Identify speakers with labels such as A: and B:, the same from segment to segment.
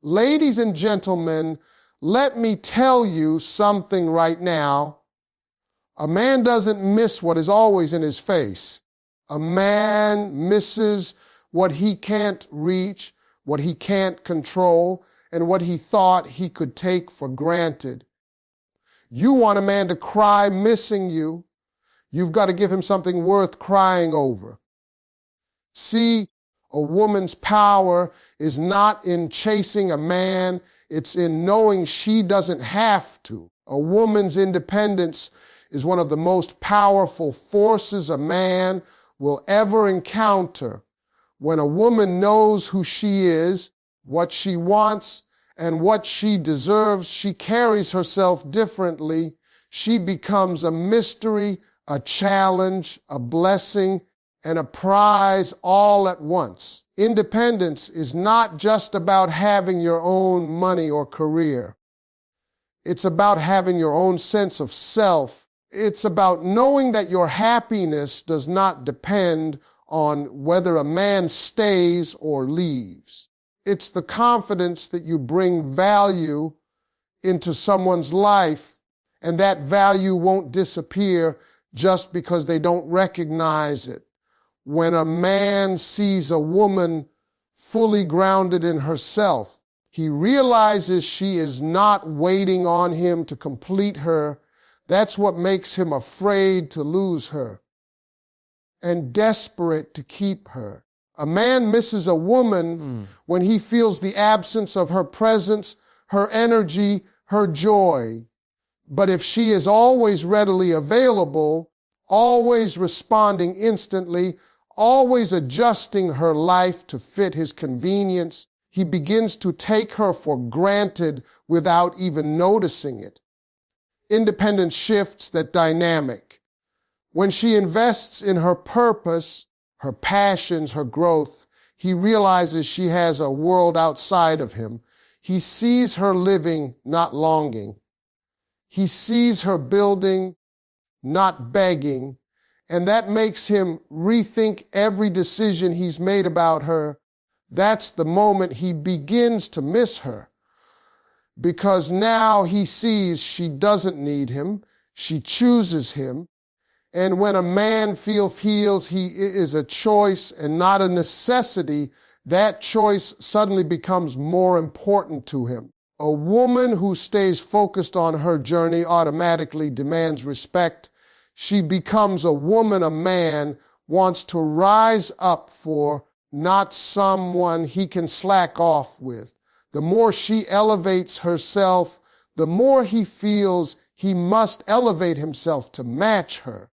A: Ladies and gentlemen, let me tell you something right now. A man doesn't miss what is always in his face. A man misses what he can't reach, what he can't control, and what he thought he could take for granted. You want a man to cry missing you. You've got to give him something worth crying over. See, a woman's power is not in chasing a man, it's in knowing she doesn't have to. A woman's independence is one of the most powerful forces a man will ever encounter. When a woman knows who she is, what she wants, and what she deserves, she carries herself differently. She becomes a mystery, a challenge, a blessing, and a prize all at once. Independence is not just about having your own money or career. It's about having your own sense of self. It's about knowing that your happiness does not depend on whether a man stays or leaves. It's the confidence that you bring value into someone's life, and that value won't disappear just because they don't recognize it. When a man sees a woman fully grounded in herself, he realizes she is not waiting on him to complete her. That's what makes him afraid to lose her and desperate to keep her. A man misses a woman when he feels the absence of her presence, her energy, her joy. But if she is always readily available, always responding instantly, always adjusting her life to fit his convenience, he begins to take her for granted without even noticing it. Independence shifts that dynamic. When she invests in her purpose, her passions, her growth, he realizes she has a world outside of him. He sees her living, not longing. He sees her building, not begging. And that makes him rethink every decision he's made about her. That's the moment he begins to miss her. Because now he sees she doesn't need him. She chooses him. And when a man feels he is a choice and not a necessity, that choice suddenly becomes more important to him. A woman who stays focused on her journey automatically demands respect. She becomes a woman a man wants to rise up for, not someone he can slack off with. The more she elevates herself, the more he feels he must elevate himself to match her.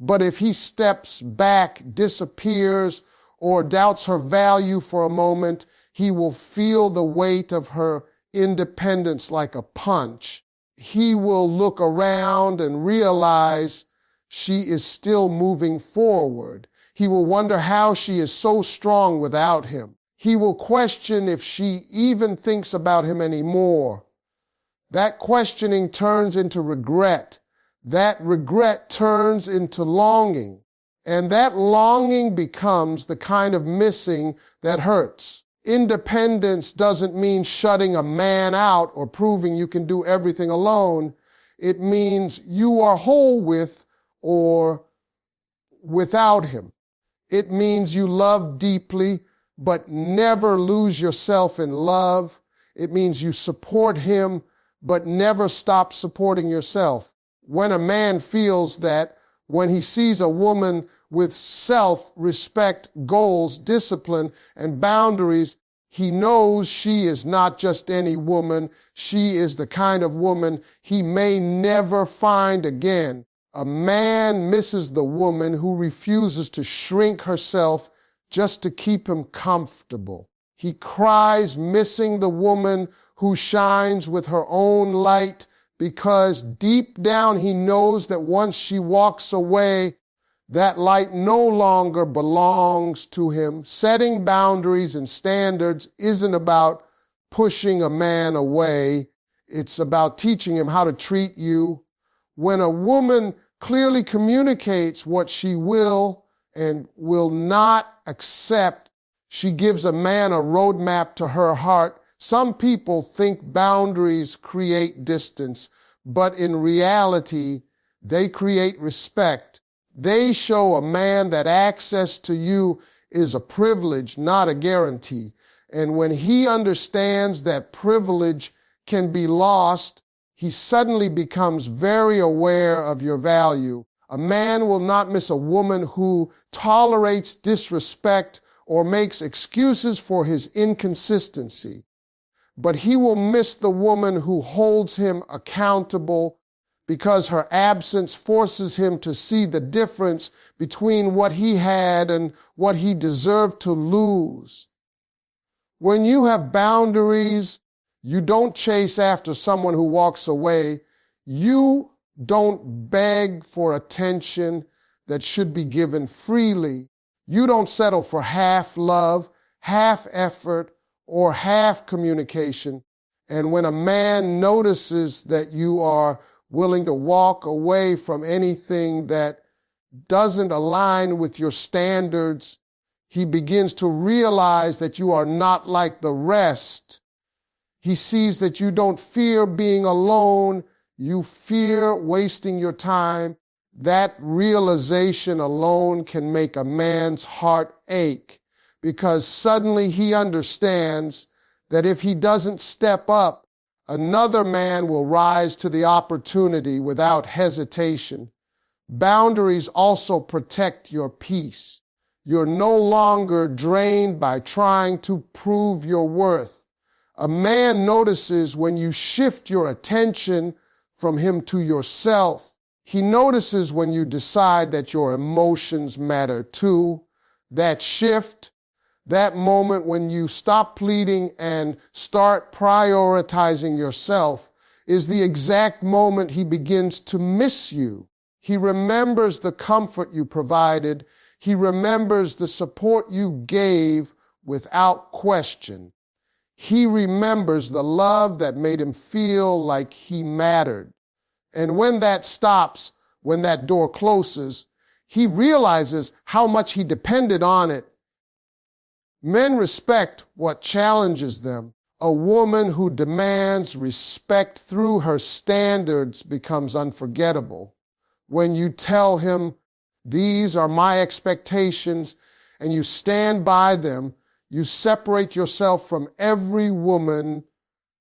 A: But if he steps back, disappears, or doubts her value for a moment, he will feel the weight of her independence like a punch. He will look around and realize she is still moving forward. He will wonder how she is so strong without him. He will question if she even thinks about him anymore. That questioning turns into regret. That regret turns into longing. And that longing becomes the kind of missing that hurts. Independence doesn't mean shutting a man out or proving you can do everything alone. It means you are whole with or without him. It means you love deeply, but never lose yourself in love. It means you support him, but never stop supporting yourself. When a man feels that, when he sees a woman with self-respect, goals, discipline, and boundaries, he knows she is not just any woman. She is the kind of woman he may never find again. A man misses the woman who refuses to shrink herself just to keep him comfortable. He cries missing the woman who shines with her own light, because deep down he knows that once she walks away, that light no longer belongs to him. Setting boundaries and standards isn't about pushing a man away. It's about teaching him how to treat you. When a woman clearly communicates what she will and will not accept, she gives a man a roadmap to her heart, Some people think boundaries create distance, but in reality, they create respect. They show a man that access to you is a privilege, not a guarantee. And when he understands that privilege can be lost, he suddenly becomes very aware of your value. A man will not miss a woman who tolerates disrespect or makes excuses for his inconsistency, but he will miss the woman who holds him accountable because her absence forces him to see the difference between what he had and what he deserved to lose. When you have boundaries, you don't chase after someone who walks away. You don't beg for attention that should be given freely. You don't settle for half love, half effort, or half communication. And when a man notices that you are willing to walk away from anything that doesn't align with your standards, he begins to realize that you are not like the rest. He sees that you don't fear being alone. You fear wasting your time. That realization alone can make a man's heart ache, because suddenly he understands that if he doesn't step up, another man will rise to the opportunity without hesitation. Boundaries also protect your peace. You're no longer drained by trying to prove your worth. A man notices when you shift your attention from him to yourself. He notices when you decide that your emotions matter too. That shift, that moment when you stop pleading and start prioritizing yourself, is the exact moment he begins to miss you. He remembers the comfort you provided. He remembers the support you gave without question. He remembers the love that made him feel like he mattered. And when that stops, when that door closes, he realizes how much he depended on it. Men respect what challenges them. A woman who demands respect through her standards becomes unforgettable. When you tell him, "These are my expectations," and you stand by them, you separate yourself from every woman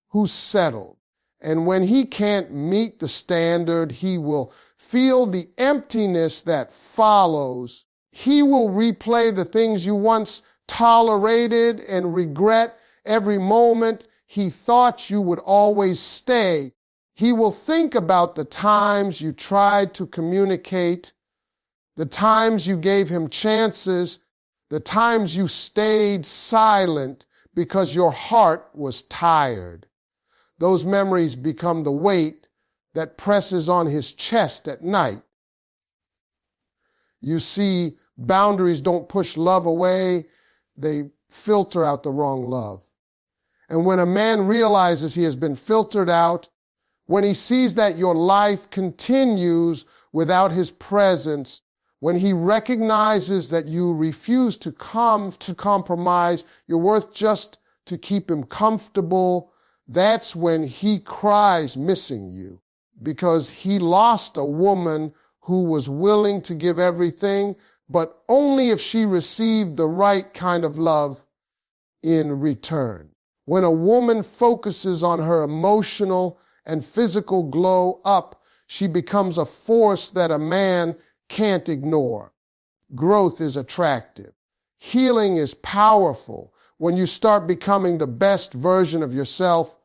A: who's settled. And when he can't meet the standard, he will feel the emptiness that follows. He will replay the things you once tolerated and regret every moment he thought you would always stay. He will think about the times you tried to communicate, the times you gave him chances, the times you stayed silent because your heart was tired. Those memories become the weight that presses on his chest at night. You see, boundaries don't push love away, they filter out the wrong love. And when a man realizes he has been filtered out, when he sees that your life continues without his presence, when he recognizes that you refuse to compromise your worth just to keep him comfortable, that's when he cries missing you, because he lost a woman who was willing to give everything, but only if she received the right kind of love in return. When a woman focuses on her emotional and physical glow up, she becomes a force that a man can't ignore. Growth is attractive. Healing is powerful. When you start becoming the best version of yourself,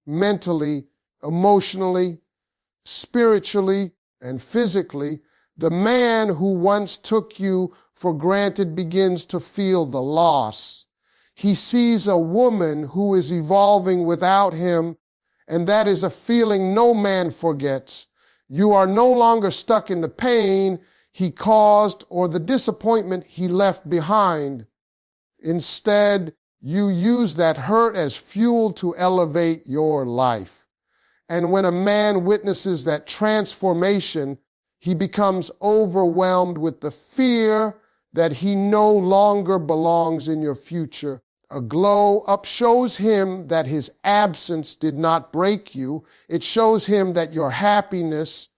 A: mentally, emotionally, spiritually, and physically, the man who once took you for granted begins to feel the loss. He sees a woman who is evolving without him, and that is a feeling no man forgets. You are no longer stuck in the pain he caused or the disappointment he left behind. Instead, you use that hurt as fuel to elevate your life. And when a man witnesses that transformation, he becomes overwhelmed with the fear that he no longer belongs in your future. A glow up shows him that his absence did not break you. It shows him that your happiness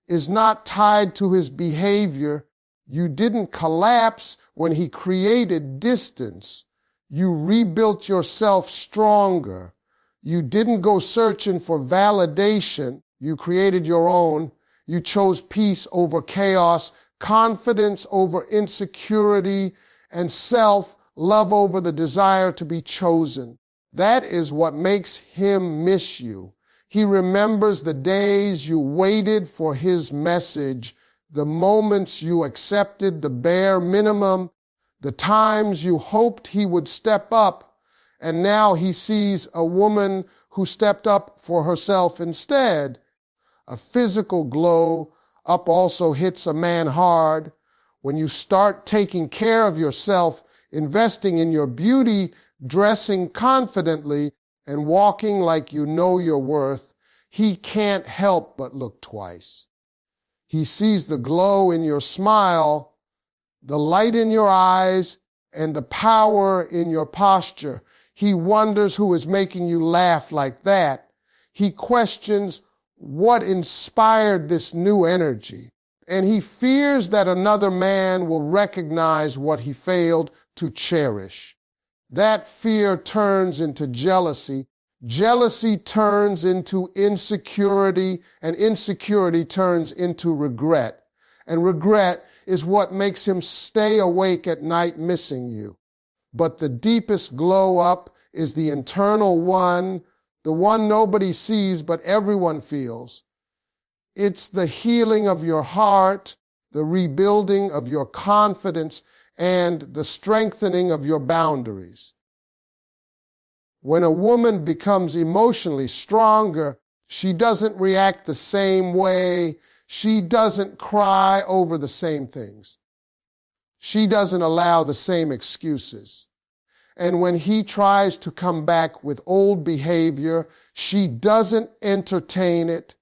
A: is not tied to his behavior. You didn't collapse when he created distance. You rebuilt yourself stronger. You didn't go searching for validation. You created your own. You chose peace over chaos, confidence over insecurity, and self-love over the desire to be chosen. That is what makes him miss you. He remembers the days you waited for his message, the moments you accepted the bare minimum, the times you hoped he would step up, and now he sees a woman who stepped up for herself instead. A physical glow up also hits a man hard. When you start taking care of yourself, investing in your beauty, dressing confidently, and walking like you know your worth, he can't help but look twice. He sees the glow in your smile, the light in your eyes, and the power in your posture. He wonders who is making you laugh like that. He questions what inspired this new energy, and he fears that another man will recognize what he failed to cherish. That fear turns into jealousy. Jealousy turns into insecurity, and insecurity turns into regret. And regret is what makes him stay awake at night missing you. But the deepest glow up is the internal one, the one nobody sees but everyone feels. It's the healing of your heart, the rebuilding of your confidence, and the strengthening of your boundaries. When a woman becomes emotionally stronger, she doesn't react the same way. She doesn't cry over the same things. She doesn't allow the same excuses. And when he tries to come back with old behavior, she doesn't entertain it.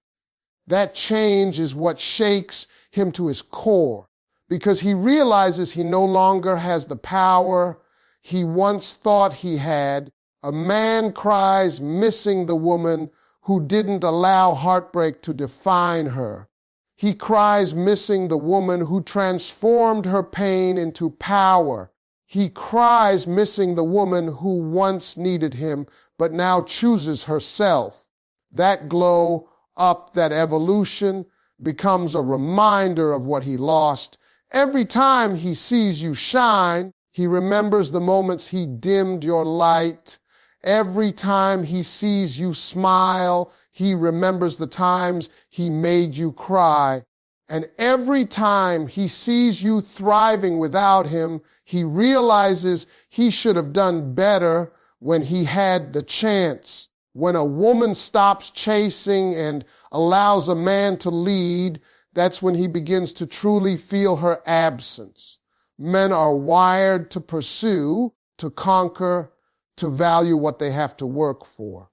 A: That change is what shakes him to his core, because he realizes he no longer has the power he once thought he had. A man cries missing the woman who didn't allow heartbreak to define her. He cries missing the woman who transformed her pain into power. He cries missing the woman who once needed him but now chooses herself. That glow up, that evolution, becomes a reminder of what he lost. Every time he sees you shine, he remembers the moments he dimmed your light. Every time he sees you smile, he remembers the times he made you cry. And every time he sees you thriving without him, he realizes he should have done better when he had the chance. When a woman stops chasing and allows a man to lead, that's when he begins to truly feel her absence. Men are wired to pursue, to conquer, to value what they have to work for.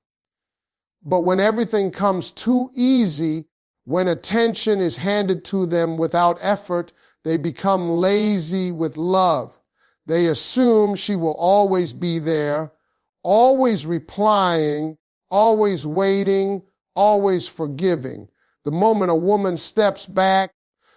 A: But when everything comes too easy, when attention is handed to them without effort, they become lazy with love. They assume she will always be there, always replying, always waiting, always forgiving. The moment a woman steps back,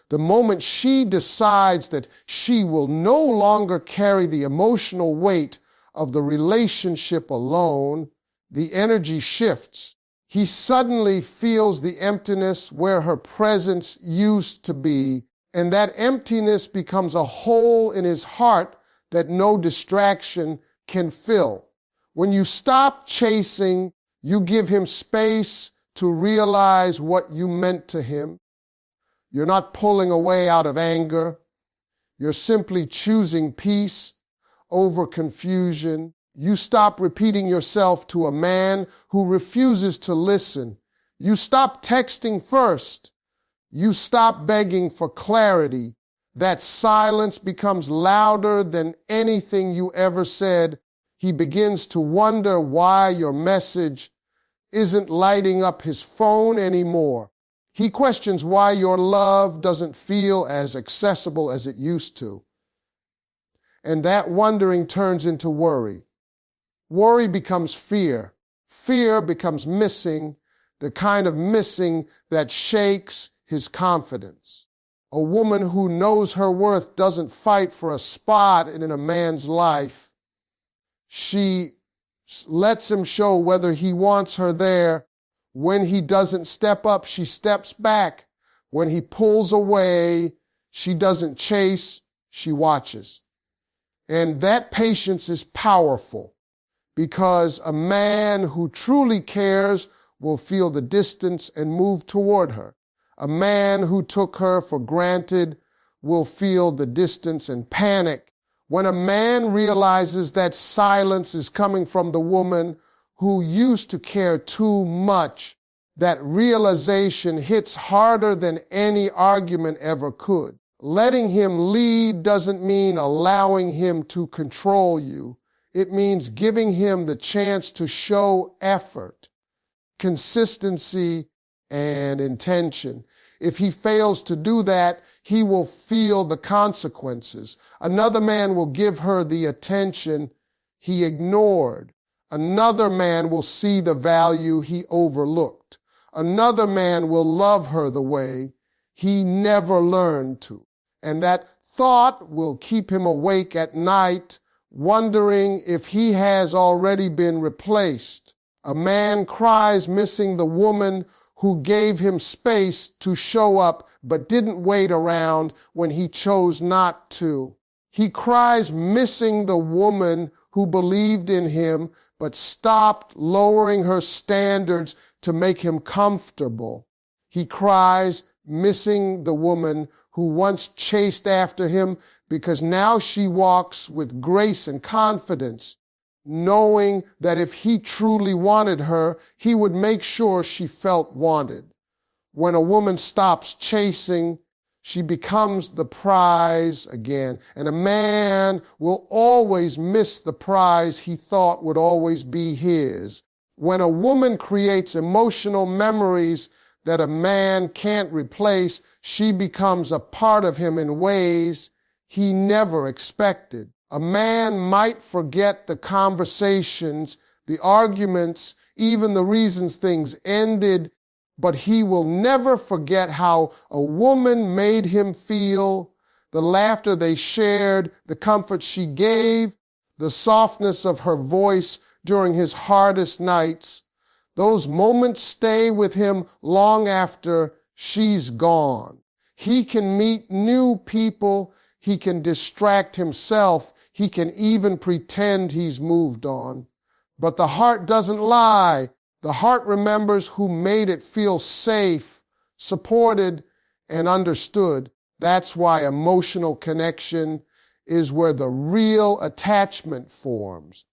A: the moment she decides that she will no longer carry the emotional weight of the relationship alone, the energy shifts. He suddenly feels the emptiness where her presence used to be, and that emptiness becomes a hole in his heart that no distraction can fill. When you stop chasing, you give him space to realize what you meant to him. You're not pulling away out of anger. You're simply choosing peace over confusion. You stop repeating yourself to a man who refuses to listen. You stop texting first. You stop begging for clarity. That silence becomes louder than anything you ever said. He begins to wonder why your message isn't lighting up his phone anymore. He questions why your love doesn't feel as accessible as it used to. And that wondering turns into worry. Worry becomes fear. Fear becomes missing, the kind of missing that shakes his confidence. A woman who knows her worth doesn't fight for a spot in a man's life. She lets him show whether he wants her there. When he doesn't step up, she steps back. When he pulls away, she doesn't chase, she watches. And that patience is powerful because a man who truly cares will feel the distance and move toward her. A man who took her for granted will feel the distance and panic. When a man realizes that silence is coming from the woman who used to care too much, that realization hits harder than any argument ever could. Letting him lead doesn't mean allowing him to control you. It means giving him the chance to show effort, consistency, and intention. If he fails to do that, he will feel the consequences. Another man will give her the attention he ignored. Another man will see the value he overlooked. Another man will love her the way he never learned to. And that thought will keep him awake at night, wondering if he has already been replaced. A man cries missing the woman who gave him space to show up but didn't wait around when he chose not to. He cries missing the woman who believed in him but stopped lowering her standards to make him comfortable. He cries missing the woman who once chased after him because now she walks with grace and confidence, knowing that if he truly wanted her, he would make sure she felt wanted. When a woman stops chasing, she becomes the prize again, and a man will always miss the prize he thought would always be his. When a woman creates emotional memories that a man can't replace, she becomes a part of him in ways he never expected. A man might forget the conversations, the arguments, even the reasons things ended, but he will never forget how a woman made him feel, the laughter they shared, the comfort she gave, the softness of her voice during his hardest nights. Those moments stay with him long after she's gone. He can meet new people. He can distract himself. He can even pretend he's moved on. But the heart doesn't lie. The heart remembers who made it feel safe, supported, and understood. That's why emotional connection is where the real attachment forms.